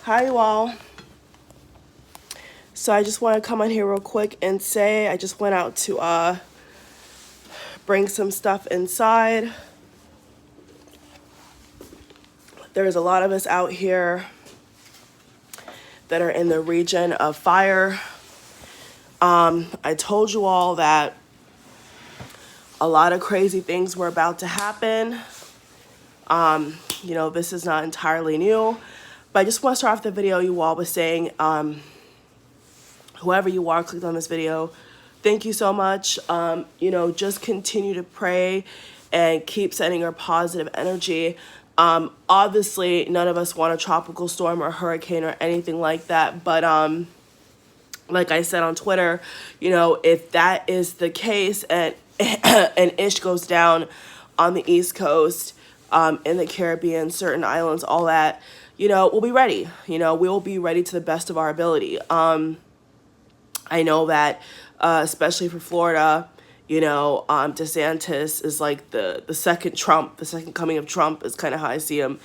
Hi, you all. So I just want to come on here real quick and say I just went out to bring some stuff inside. There's a lot of us out here that are in the region of fire. I told you all that a lot of crazy things were about to happen. This is not entirely new, but I just want to start off the video you all was saying, whoever you are clicked on this video, thank you so much. Just continue to pray and keep sending your positive energy. Obviously, none of us want a tropical storm or hurricane or anything like that. But like I said on Twitter, if that is the case and an ish goes down on the East Coast, in the Caribbean, certain islands, all that, we'll be ready. We'll be ready to the best of our ability. I know that, especially for Florida, DeSantis is like the second Trump, the second coming of Trump is kind of how I see him.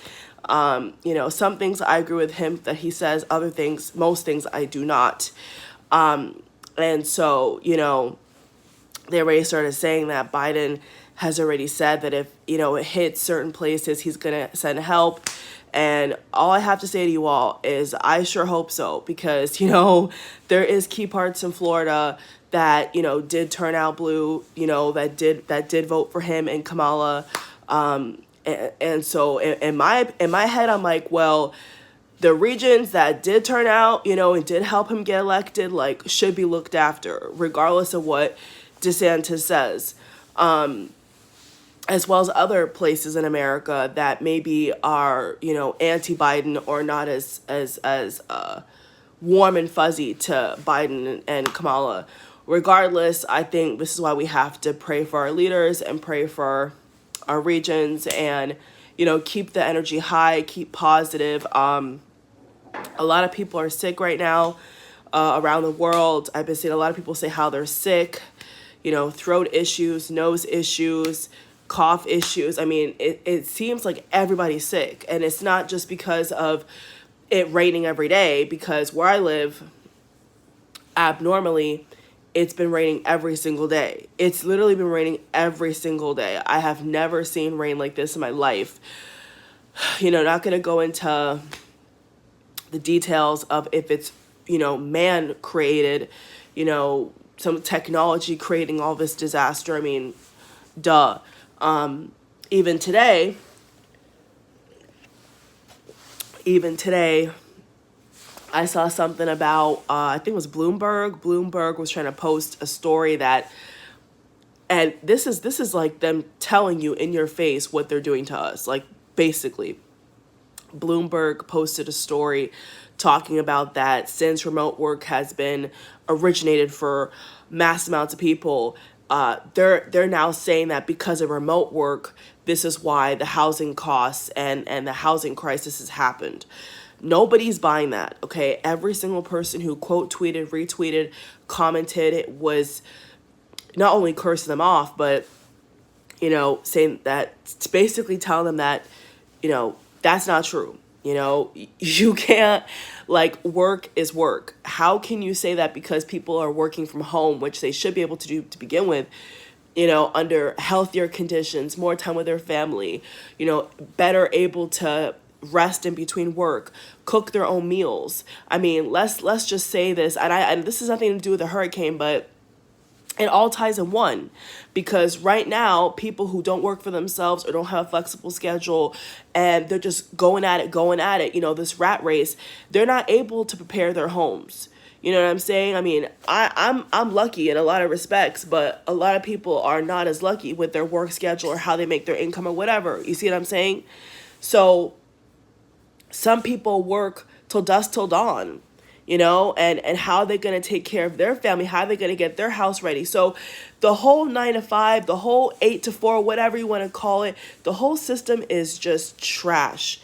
Some things I agree with him that he says, other things, most things I do not. And so, they already started saying that Biden has already said that if, it hits certain places, he's going to send help. And all I have to say to you all is I sure hope so, because, there is key parts in Florida that, did turn out blue, that did vote for him and Kamala. And so in my head, I'm like, well, the regions that did turn out, and did help him get elected, should be looked after, regardless of what DeSantis says. As well as other places in America that maybe are, anti-Biden or not as warm and fuzzy to Biden and Kamala. Regardless, I think this is why we have to pray for our leaders and pray for our regions and, keep the energy high, keep positive. A lot of people are sick right now around the world. I've been seeing a lot of people say how they're sick, throat issues, nose issues, cough issues. I mean, it seems like everybody's sick, and it's not just because of it raining every day, because where I live, abnormally, it's been raining every single day. It's literally been raining every single day. I have never seen rain like this in my life. Not going to go into the details of if it's, man created, some technology creating all this disaster. I mean, duh. Even today, I saw something about, I think it was Bloomberg. Bloomberg was trying to post a story that, and this is like them telling you in your face what they're doing to us. Like, basically, Bloomberg posted a story talking about that since remote work has been originated for mass amounts of people, they're now saying that because of remote work, this is why the housing costs and the housing crisis has happened. Nobody's buying that, okay? Every single person who quote tweeted, retweeted, commented, it was not only cursing them off, but, saying that, basically telling them that, that's not true. You can't, work is work. How can you say that because people are working from home, which they should be able to do to begin with, under healthier conditions, more time with their family, better able to rest in between work, cook their own meals. I mean, let's just say this, and this has nothing to do with the hurricane, but it all ties in one, because right now, people who don't work for themselves or don't have a flexible schedule and they're just going at it, this rat race, they're not able to prepare their homes. You know what I'm saying? I mean, I'm lucky in a lot of respects, but a lot of people are not as lucky with their work schedule or how they make their income or whatever. You see what I'm saying? So some people work till dusk till dawn. And how they're going to take care of their family, how they're going to get their house ready. So the whole 9 to 5, the whole 8 to 4, whatever you want to call it, the whole system is just trash,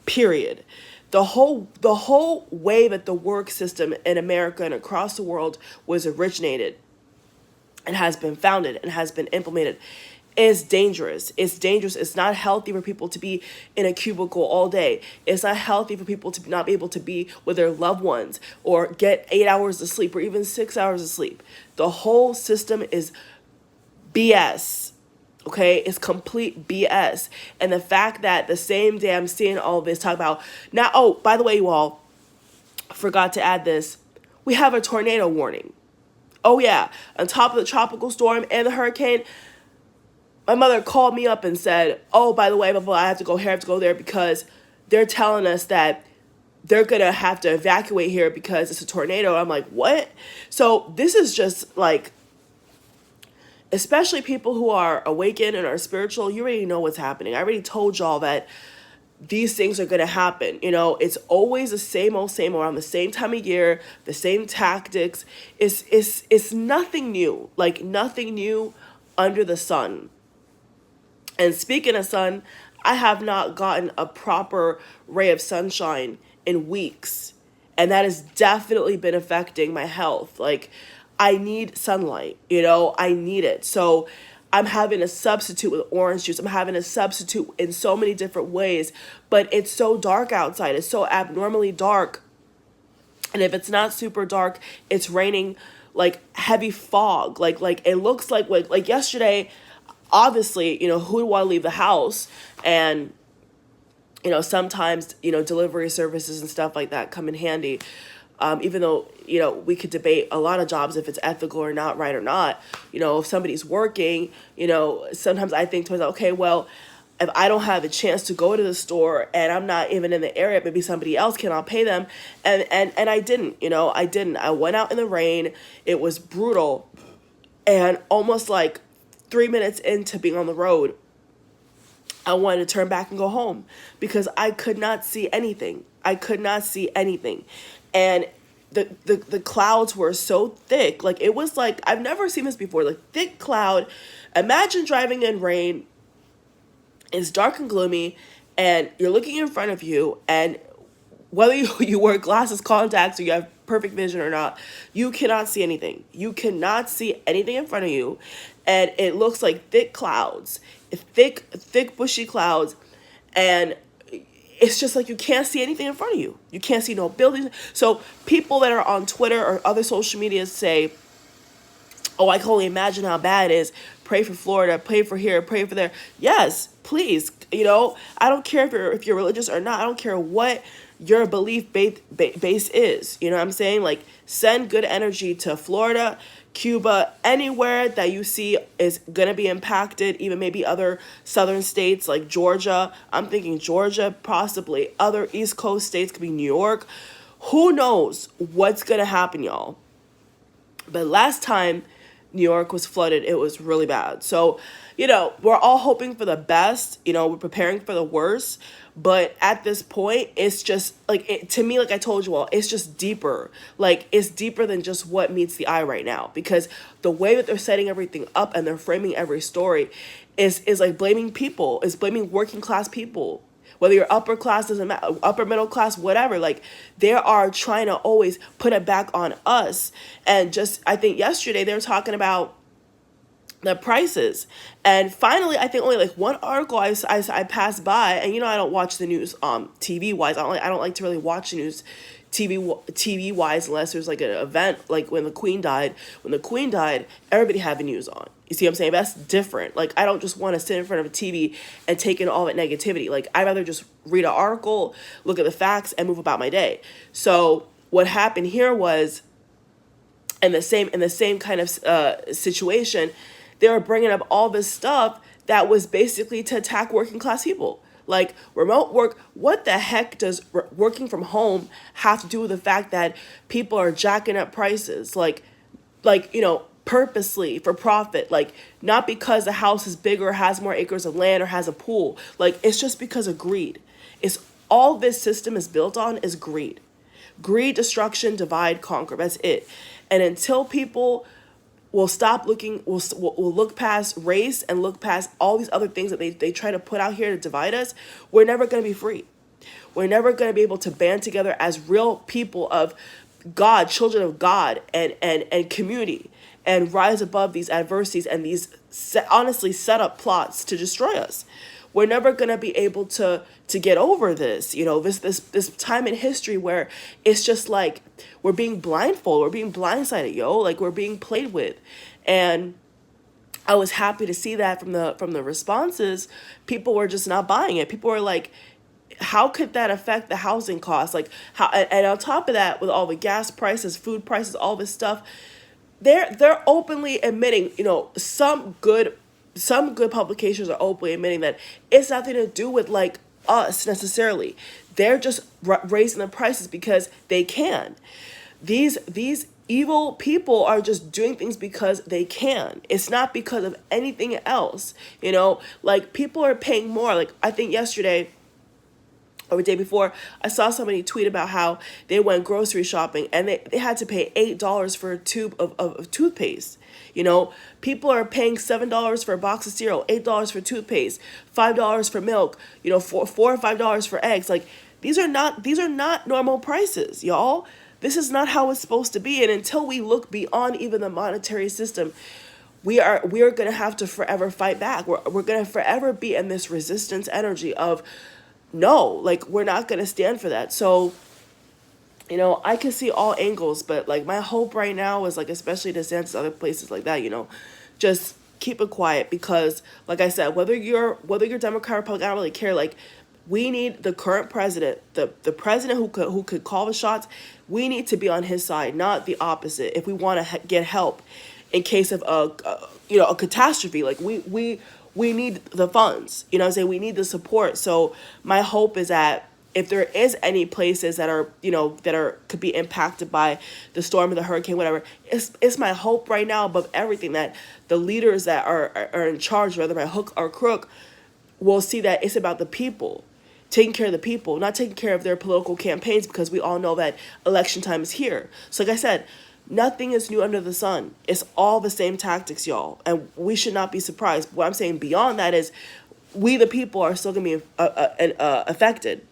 period. The whole way that the work system in America and across the world was originated and has been founded and has been implemented is dangerous. It's dangerous. It's not healthy for people to be in a cubicle all day. It's not healthy for people to not be able to be with their loved ones or get 8 hours of sleep or even 6 hours of sleep. The whole system is BS. Okay, it's complete BS. And the fact that the same day I'm seeing all of this talk about now, oh, by the way, you all, forgot to add this. We have a tornado warning. Oh yeah, on top of the tropical storm and the hurricane, my mother called me up and said, oh, by the way, blah, blah, I have to go here, I have to go there because they're telling us that they're going to have to evacuate here because it's a tornado. I'm like, what? So this is just like, especially people who are awakened and are spiritual, you already know what's happening. I already told y'all that these things are going to happen. You know, it's always the same old around the same time of year, the same tactics. It's nothing new, like nothing new under the sun. And speaking of sun, I have not gotten a proper ray of sunshine in weeks. And that has definitely been affecting my health. Like, I need sunlight, you know, I need it. So I'm having a substitute with orange juice. I'm having a substitute in so many different ways, but it's so dark outside. It's so abnormally dark. And if it's not super dark, it's raining like heavy fog. Like it looks like yesterday, obviously, you know, who would want to leave the house? And, you know, sometimes, you know, delivery services and stuff like that come in handy. Even though, you know, we could debate a lot of jobs if it's ethical or not, right or not. You know, if somebody's working, you know, sometimes I think to myself, okay, well, if I don't have a chance to go to the store and I'm not even in the area, maybe somebody else can, I'll pay them. And I didn't, you know, I didn't. I went out in the rain. It was brutal. And almost like 3 minutes into being on the road, I wanted to turn back and go home because I could not see anything. I could not see anything. And the clouds were so thick. Like, it was like, I've never seen this before. Like, thick cloud. Imagine driving in rain. It's dark and gloomy. And you're looking in front of you. And whether you wear glasses, contacts, or you have perfect vision or not, you cannot see anything. You cannot see anything in front of you. And it looks like thick clouds. Thick, bushy clouds. And it's just like you can't see anything in front of you. You can't see no buildings. So people that are on Twitter or other social media say, oh, I can only imagine how bad it is. Pray for Florida, pray for here, pray for there. Yes, please. You know, I don't care if you're religious or not. I don't care what your belief base is. You know what I'm saying? Like, send good energy to Florida, Cuba, anywhere that you see is going to be impacted, even maybe other southern states like Georgia. I'm thinking Georgia, possibly other East Coast states, could be New York. Who knows what's going to happen, y'all? But last time New York was flooded, it was really bad. So, you know, we're all hoping for the best. You know, we're preparing for the worst. But at this point, it's just like, to me, like I told you all, it's just deeper. Like, it's deeper than just what meets the eye right now. Because the way that they're setting everything up and they're framing every story is like blaming people, is blaming working class people. Whether you're upper class, doesn't matter, upper middle class, whatever. Like, they are trying to always put it back on us. And just, I think yesterday they were talking about the prices. And finally, I think only like one article I passed by, and you know, I don't watch the news TV wise. I don't like to really watch the news TV wise unless there's like an event, like when the Queen died. When the Queen died, everybody had the news on. You see what I'm saying? That's different. Like, I don't just want to sit in front of a TV and take in all that negativity. Like, I'd rather just read an article, look at the facts, and move about my day. So what happened here was, in the same kind of situation, they were bringing up all this stuff that was basically to attack working class people. Like, remote work, what the heck does working from home have to do with the fact that people are jacking up prices? Like, you know, purposely for profit, like, not because the house is bigger or has more acres of land or has a pool. Like, it's just because of greed. It's all this system is built on is greed. Greed, destruction, divide, conquer. That's it. And until people will stop looking, will look past race and look past all these other things that they try to put out here to divide us, we're never going to be free. We're never going to be able to band together as real people of God, children of God, and community, and rise above these adversities and these honestly set up plots to destroy us. We're never gonna be able to get over this, this time in history where it's just like we're being blindfolded, we're being blindsided, like we're being played with. And I was happy to see that from the responses. People were just not buying it. People were like, how could that affect the housing costs? Like how, and on top of that, with all the gas prices, food prices, all this stuff, they're openly admitting, some good publications are openly admitting that it's nothing to do with like us necessarily. They're just raising the prices because they can. These evil people are just doing things because they can. It's not because of anything else. Like people are paying more. Like I think yesterday or the day before, I saw somebody tweet about how they went grocery shopping and they had to pay $8 for a tube of toothpaste. People are paying $7 for a box of cereal, $8 for toothpaste, $5 for milk, $4 or $5 for eggs. Like these are not normal prices, y'all. This is not how it's supposed to be. And until we look beyond even the monetary system, we are going to have to forever fight back. We're going to forever be in this resistance energy of, no, like we're not going to stand for that. So, I can see all angles, but like my hope right now is like, especially DeSantis, other places like that, just keep it quiet because, like I said, whether you're Democrat or Republican, I don't really care. Like we need the current president, the president who could call the shots. We need to be on his side, not the opposite. If we want to get help in case of a catastrophe, like we need the funds, we need the support. So my hope is that if there is any places that are, could be impacted by the storm or the hurricane, whatever, it's my hope right now above everything that the leaders that are in charge, whether by hook or crook, will see that it's about the people, taking care of the people, not taking care of their political campaigns, because we all know that election time is here. So like I said, nothing is new under the sun. It's all the same tactics, y'all. And we should not be surprised. What I'm saying beyond that is we, the people, are still going to be affected.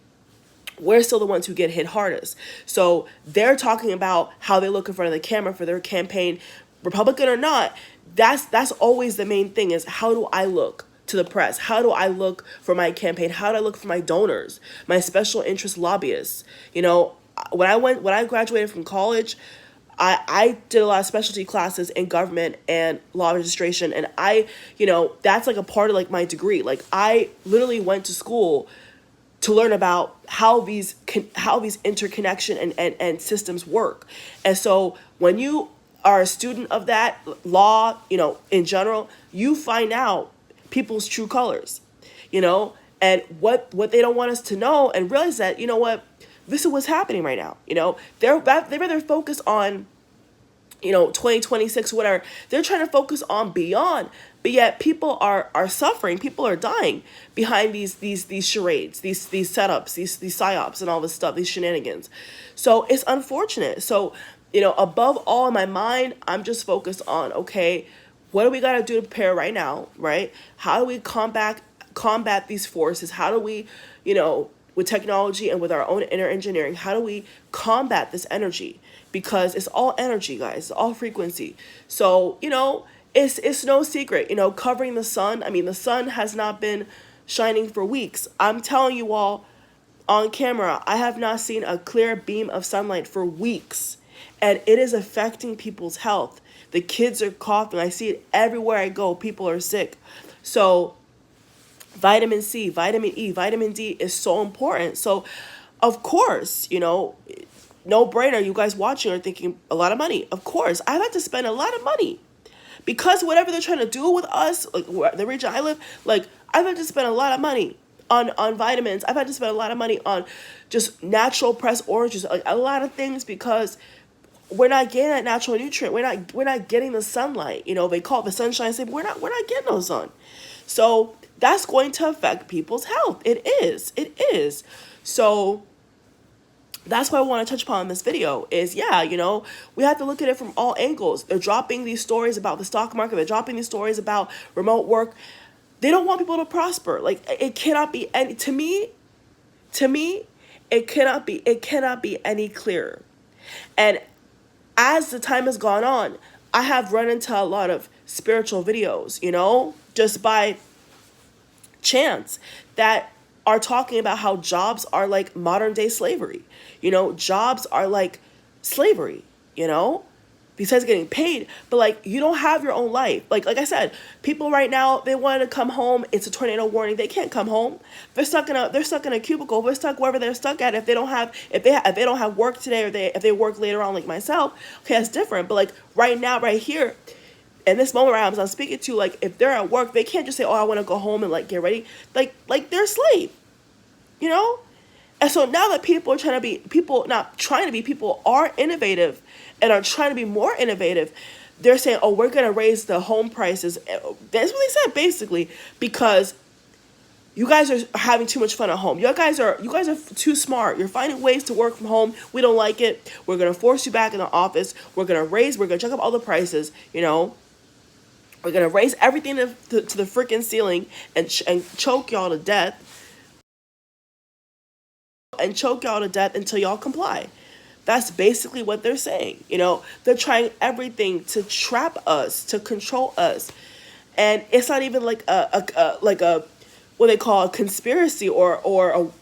We're still the ones who get hit hardest. So they're talking about how they look in front of the camera for their campaign, Republican or not. That's always the main thing, is how do I look to the press? How do I look for my campaign? How do I look for my donors, my special interest lobbyists? When I graduated from college, I did a lot of specialty classes in government and law registration, and that's like a part of like my degree. Like I literally went to school to learn about how these interconnection and systems work. And so when you are a student of that law, in general, you find out people's true colors, and what they don't want us to know, and realize that, this is what's happening right now. They're rather focused on, 2026, whatever. They're trying to focus on beyond, but yet people are suffering. People are dying behind these charades, these setups, these psyops and all this stuff, these shenanigans. So it's unfortunate. So, above all in my mind, I'm just focused on, okay, what do we got to do to prepare right now, right? How do we combat these forces? How do we, with technology and with our own inner engineering, how do we combat this energy? Because it's all energy, guys. It's all frequency. So, it's no secret, covering the sun. I mean, the sun has not been shining for weeks. I'm telling you all on camera, I have not seen a clear beam of sunlight for weeks. And it is affecting people's health. The kids are coughing. I see it everywhere I go. People are sick. So vitamin C, vitamin E, vitamin D is so important. So, of course, no brainer. You guys watching are thinking a lot of money. Of course, I've had to spend a lot of money because whatever they're trying to do with us, like the region I live, like I've had to spend a lot of money on vitamins. I've had to spend a lot of money on just natural pressed oranges, like a lot of things, because we're not getting that natural nutrient. We're not getting the sunlight. They call it the sunshine state, but we're not getting no sun. So that's going to affect people's health. It is. So that's what I want to touch upon in this video is, we have to look at it from all angles. They're dropping these stories about the stock market. They're dropping these stories about remote work. They don't want people to prosper. Like, it cannot be any, to me, it cannot be any clearer. And as the time has gone on, I have run into a lot of spiritual videos, you know, just by chance, that are talking about how jobs are like modern day slavery. You know, jobs are like slavery, you know, besides getting paid, but like you don't have your own life. Like I said, people right now, they want to come home. It's a tornado warning. They can't come home. They're stuck in a cubicle. They're stuck wherever they're stuck at. If they don't have work today, or if they work later on, like myself, okay, that's different. But like right now, right here, in this moment right now, I'm speaking to, like, if they're at work, they can't just say, oh, I want to go home and like get ready. Like they're a slave, you know? And so now that people are innovative and are trying to be more innovative, they're saying, oh, we're going to raise the home prices. That's what they said, basically, because you guys are having too much fun at home. You guys are too smart. You're finding ways to work from home. We don't like it. We're going to force you back in the office. We're going to check up all the prices, you know. We're going to raise everything to the freaking ceiling and choke y'all to death. And choke y'all to death until y'all comply. That's basically what they're saying. You know, they're trying everything to trap us, to control us. And it's not even like a what they call a conspiracy or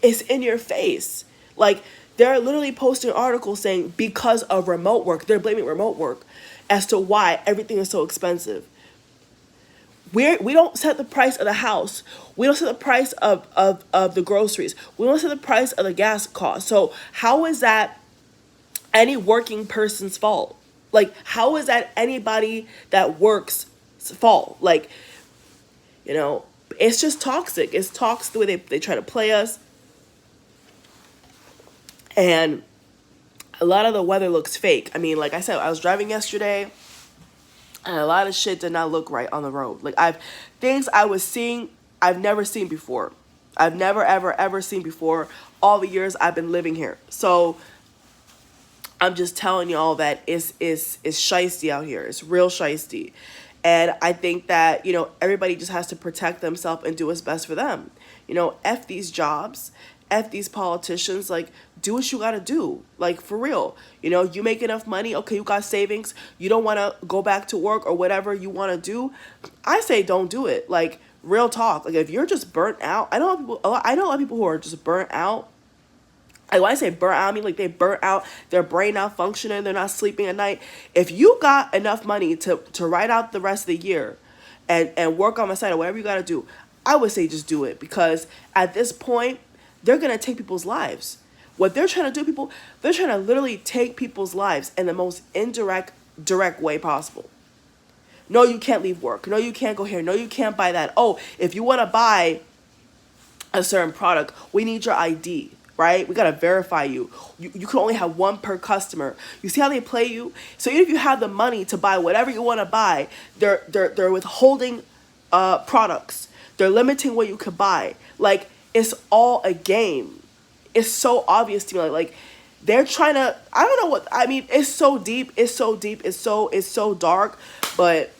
it's in your face. Like, they're literally posting articles saying because of remote work, they're blaming remote work as to why everything is so expensive. We don't set the price of the house. We don't set the price of the groceries. We don't set the price of the gas cost. So how is that any working person's fault? Like, how is that anybody that works' fault? Like, you know, it's just toxic. It's toxic the way they try to play us. And a lot of the weather looks fake. I mean, like I said, I was driving yesterday, and a lot of shit did not look right on the road. Like, things I was seeing, I've never seen before. I've never, ever, ever seen before all the years I've been living here. So I'm just telling y'all that it's shiesty out here. It's real shiesty. And I think that, you know, everybody just has to protect themselves and do what's best for them. You know, F these jobs, F these politicians, like, do what you gotta do, like, for real. You know, you make enough money, okay, you got savings, you don't want to go back to work or whatever you want to do, I say don't do it. Like, real talk. Like, if you're just burnt out, I know a lot of people who are just burnt out. Like, when I say burnt out, I mean like they burnt out, their brain not functioning, they're not sleeping at night. If you got enough money to ride out the rest of the year and work on the side or whatever you got to do, I would say just do it, because at this point, they're going to take people's lives. What they're trying to do, they're trying to literally take people's lives in the most direct way possible. No, you can't leave work. No, you can't go here. No, you can't buy that. Oh, if you want to buy a certain product, we need your ID, right? We got to verify you. You can only have one per customer. You see how they play you? So even if you have the money to buy whatever you want to buy, they're withholding products. They're limiting what you could buy. Like, it's all a game. It's so obvious to me. Like they're trying to, I don't know what, I mean, it's so deep. It's so dark. But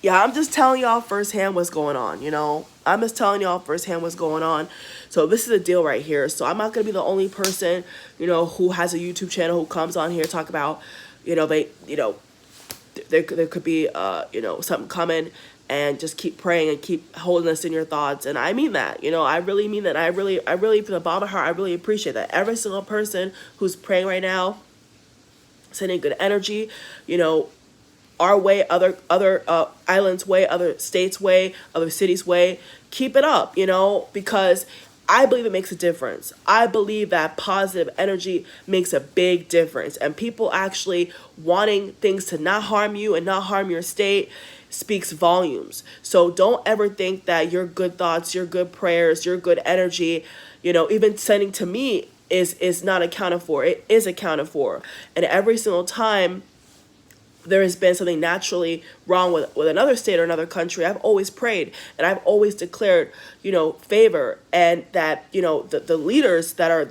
yeah, I'm just telling y'all firsthand what's going on, you know? I'm just telling y'all firsthand what's going on. So this is a deal right here. So I'm not going to be the only person, you know, who has a YouTube channel who comes on here to talk about, you know, there could be, you know, something coming. And just keep praying and keep holding us in your thoughts. And I mean that, you know, I really mean that. I really, from the bottom of my heart, I really appreciate that. Every single person who's praying right now, sending good energy, you know, our way, other islands' way, other states' way, other cities' way, keep it up, you know, because I believe it makes a difference. I believe that positive energy makes a big difference. And people actually wanting things to not harm you and not harm your state speaks volumes. So don't ever think that your good thoughts, your good prayers, your good energy, you know, even sending to me is not accounted for. It is accounted for. And every single time there has been something naturally wrong with another state or another country, I've always prayed and I've always declared, you know, favor, and that, you know, the leaders that are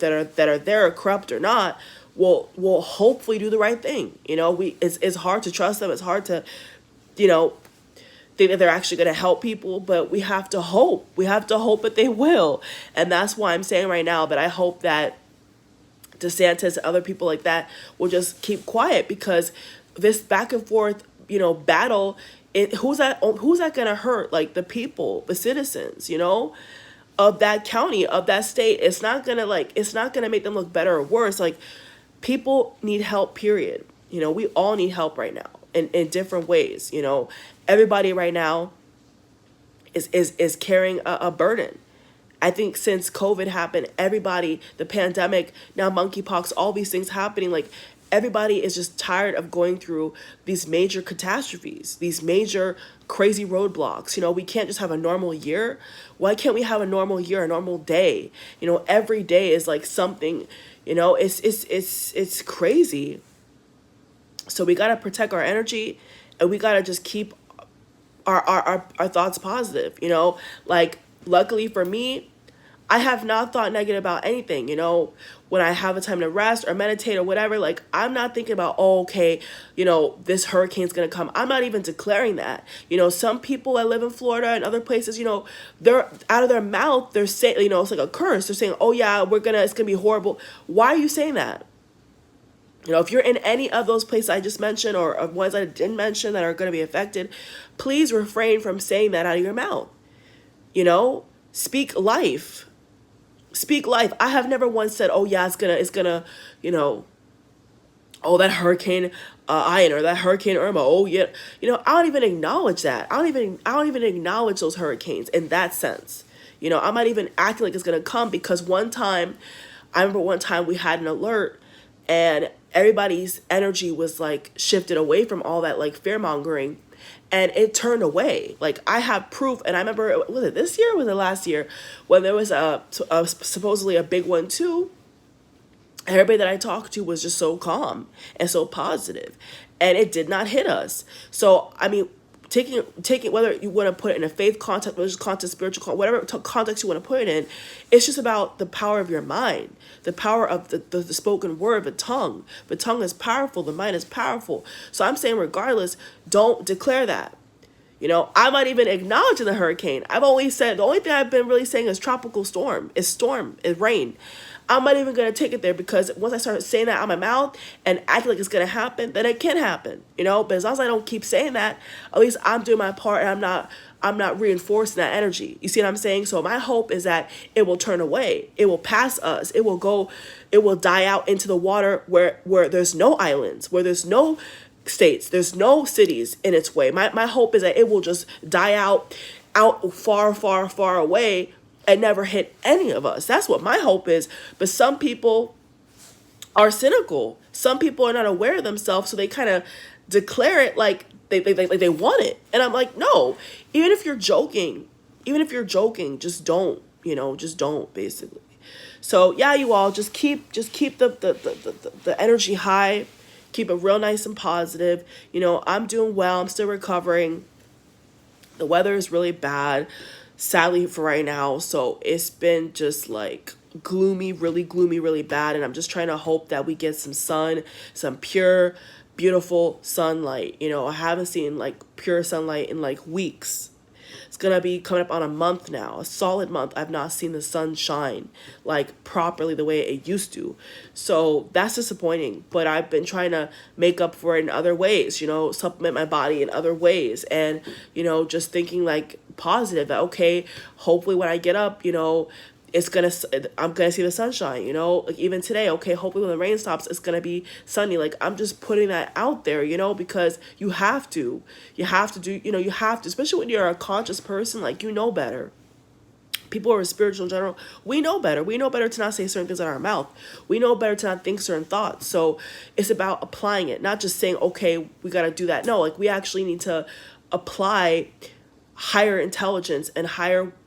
there, corrupt or not, will hopefully do the right thing. You know, it's hard to trust them. It's hard to, you know, think that they're actually going to help people, but we have to hope. We have to hope that they will. And that's why I'm saying right now that I hope that DeSantis and other people like that will just keep quiet, because this back and forth battle it. Who's that gonna hurt? Like the people, the citizens, of that county, of that state. It's not gonna make them look better or worse. Like, people need help, period. We all need help right now in different ways. Everybody right now is carrying a burden. I think since COVID happened, everybody, the pandemic, now monkeypox, all these things happening, like, everybody is just tired of going through these major catastrophes, these major crazy roadblocks. We can't just have a normal year. Why can't we have a normal year, a normal day? Every day is like something, it's crazy. So we got to protect our energy, and we got to just keep our thoughts positive. Like, luckily for me, I have not thought negative about anything. When I have a time to rest or meditate or whatever, like, I'm not thinking about, oh, okay, this hurricane's going to come. I'm not even declaring that. Some people that live in Florida and other places, they're out of their mouth, they're saying, it's like a curse. They're saying, oh yeah, it's going to be horrible. Why are you saying that? If you're in any of those places I just mentioned, or ones I didn't mention that are going to be affected, please refrain from saying that out of your mouth. Speak life. Speak life. I have never once said, oh yeah, it's gonna, oh, that hurricane Ian, or that hurricane Irma. Oh yeah. I don't even acknowledge that. I don't even acknowledge those hurricanes in that sense. I'm not even acting like it's gonna come, because I remember one time we had an alert, and everybody's energy was like shifted away from all that like fear mongering, and it turned away. Like, I have proof, and I remember, was it this year or was it last year, when there was a supposedly a big one too. Everybody that I talked to was just so calm and so positive, and it did not hit us. So, I mean, taking whether you want to put it in a faith context, religious context, spiritual context, whatever context you want to put it in, it's just about the power of your mind, the power of the spoken word, the tongue. The tongue is powerful, the mind is powerful. So I'm saying, regardless, don't declare that. I'm not even acknowledging the hurricane. I've always said, the only thing I've been really saying is tropical storm, is rain. I'm not even going to take it there, because once I start saying that out of my mouth and acting like it's going to happen, then it can happen, But as long as I don't keep saying that, at least I'm doing my part, and I'm not reinforcing that energy. You see what I'm saying? So my hope is that it will turn away. It will pass us. It will die out into the water where there's no islands, where there's no states, there's no cities in its way. My hope is that it will just die out far, far, far away, and never hit any of us. That's what my hope is. But some people are cynical. Some people are not aware of themselves, so they kind of declare it like they want it. And I'm like, no. Even if you're joking, just don't. Just don't, basically. So yeah, you all just keep the energy high. Keep it real nice and positive. I'm doing well. I'm still recovering. The weather is really bad, sadly, for right now. So it's been just like gloomy, really bad. And I'm just trying to hope that we get some sun, some pure, beautiful sunlight. I haven't seen like pure sunlight in like weeks. It's going to be coming up on a month now, a solid month. I've not seen the sun shine like properly the way it used to. So that's disappointing. But I've been trying to make up for it in other ways, supplement my body in other ways. And, just thinking like positive that, okay, hopefully when I get up, I'm gonna see the sunshine, like even today, okay, hopefully when the rain stops, it's gonna be sunny. Like, I'm just putting that out there, because you have to especially when you're a conscious person, like, better. People who are spiritual in general, we know better to not say certain things out of our mouth. We know better to not think certain thoughts. So it's about applying it, not just saying, okay, we got to do that. No, like, we actually need to apply higher intelligence and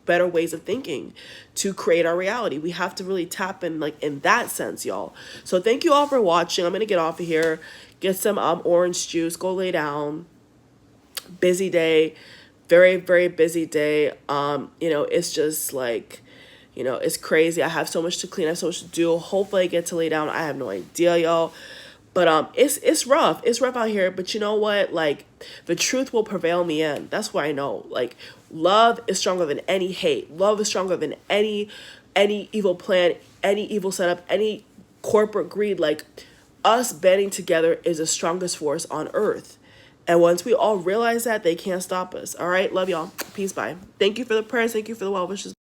better ways of thinking to create our reality. We have to really tap in, like, in that sense, y'all. So thank you all for watching. I'm gonna get off of here, get some orange juice, go lay down. Busy day, very, very busy day. It's just like, it's crazy. I have so much to clean, I have so much to do. Hopefully I get to lay down. I have no idea, y'all. But it's rough. It's rough out here. But you know what? Like, the truth will prevail in the end. That's what I know. Like, love is stronger than any hate. Love is stronger than any evil plan, any evil setup, any corporate greed. Like, us banding together is the strongest force on earth. And once we all realize that, they can't stop us. All right, love y'all. Peace, bye. Thank you for the prayers. Thank you for the well wishes.